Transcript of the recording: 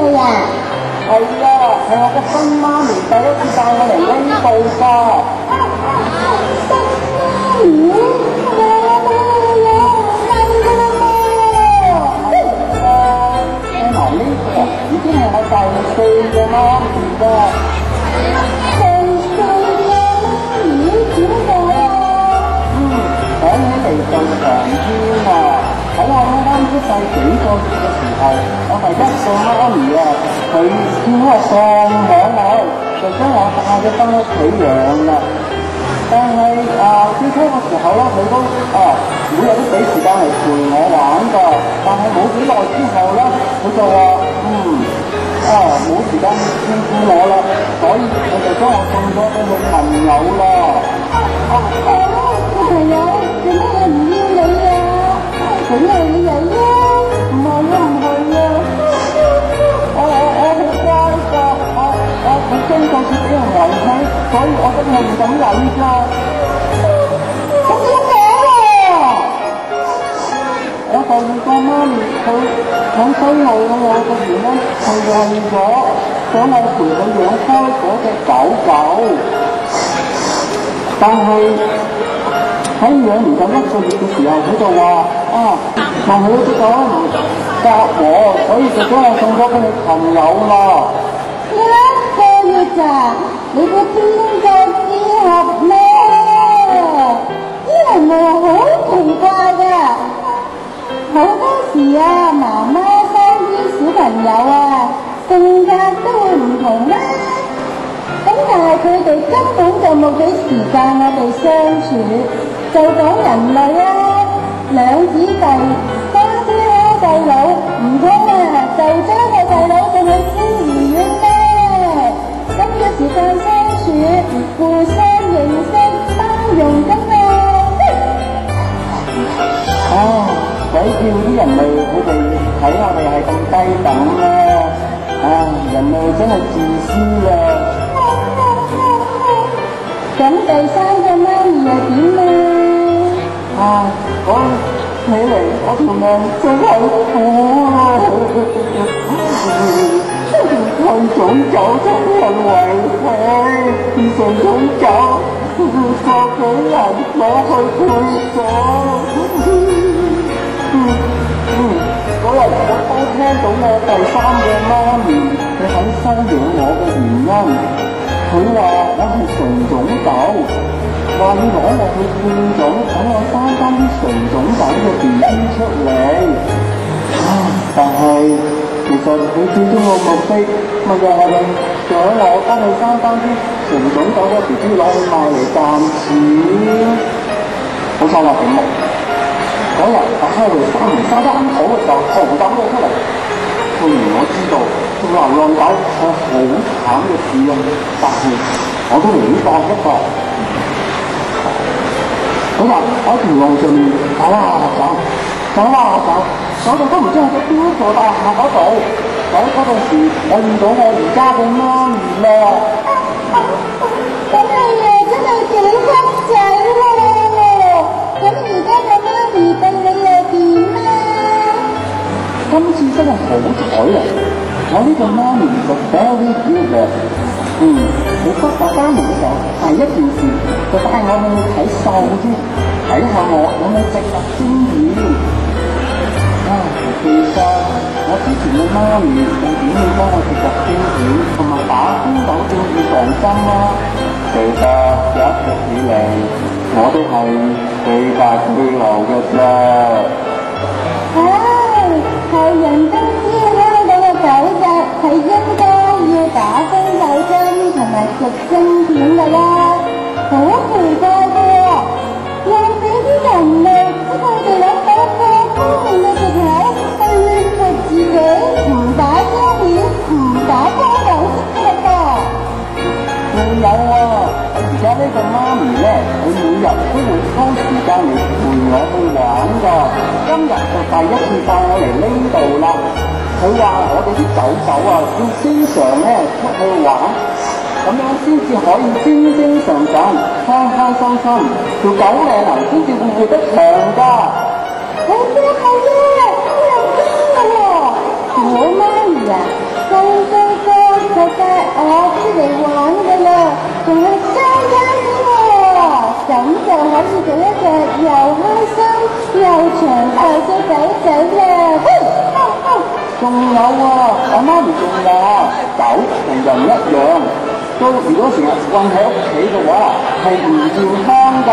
你啊？係啊，係我個新媽咪第一次帶我嚟呢度㗎。新媽咪，聽講呢個已經係我第4個媽咪㗎。第4個媽咪點解啊？講起嚟就長篇啊！喺我啱啱出世幾個月嘅時候，我第一個媽咪啊，佢見我咁可愛，就將我帶咗返屋企養啦。但係最初嘅時候咧，佢都每日都俾時間嚟陪我玩㗎。但係冇幾耐之後咧，佢就話冇時間照顧我啦，所以我就將我送咗俾佢朋友啦。個朋友做乜嘢唔要你啊？佢係你仔啊？唔係啊，唔係啊！我好乖㗎，我驚過自己人遺棄，所以我真係唔敢理㗎。咁點解啊？我第2個媽咪佢好犀利㗎喎，個原因係為咗想我陪佢養開嗰隻狗狗，但係喺養唔夠1個月嘅時候，佢就話但係嗰隻狗唔夾我，所以就將我送咗俾你朋友啦。1個月咋？你個邊個知合咩？啲人係好奇怪㗎，好多時媽媽生啲小朋友性格都會唔同啦。咁但係佢哋根本就冇俾時間我哋相處。就講人類兩姊弟生啲細佬，唔通就將個細佬送去孤兒院咩？咁嘅時間相處，互相認識，包容㗎嘛。鬼叫啲人類佢哋睇我哋係咁低等啦！人類真係自私啊！咁第3個媽咪又點講起嚟我條命真係苦啊！太早走真係遺棄，唔想走，個幾人攞去配咗。嗰日我都聽到我第3個媽咪佢肯收養我嘅原因，佢話我係純種狗。話要攞我去配種，等我生翻啲純種狗嘅 BB 出嚟。但係其實佢最終個目的咪就係想我幫佢生翻啲純種狗嘅 BB 攞去賣嚟賺錢。好彩我醒目，嗰日打開嚟生唔生得啱好嘅時候，紅豆咗出嚟。雖然我知道做流浪狗係好慘嘅事啊，但係我都寧願搏一搏。嗰日喺條路上面走到都唔知去咗邊座大廈嗰度。嗰陣時，我遇到我而家嘅媽咪啦。咁你真係幾黑仔喎！咁而家嘅媽咪對你又點啊？今次真係好彩啊！我呢個媽咪就 very good 你幫我翻嚟嘅時候，第一件事就帶我去睇獸先，睇下我有冇值得經驗。其實我之前嘅媽咪仲點會幫我植入晶片同埋打公狗症預防針啦。其實有一直以嚟我都係非法居留嘅啫。係人都知香港嘅狗隻係應該要打公狗針同埋植晶片㗎啦，好奇怪嘅喎，又俾啲人類即係佢哋諗到一個方面嘅藉口去說服自己唔打晶片、唔打公狗針㗎噃。仲有而家呢個媽咪咧，佢每日都會抽時間嚟陪我去玩㗎。今日就第一次帶我嚟呢度啦。佢話我哋啲狗狗要經常出去玩，咁樣先至可以精精神神、開開心心，條狗命先至會活得長㗎。係啊，好有經㗎喎！我媽咪細仲係雙餐添喎，咁就可以做一隻又開心又長壽嘅仔仔啦。仲有啊，我媽咪仲話狗同人一樣，都如果成日韞喺屋企嘅話係唔健康㗎。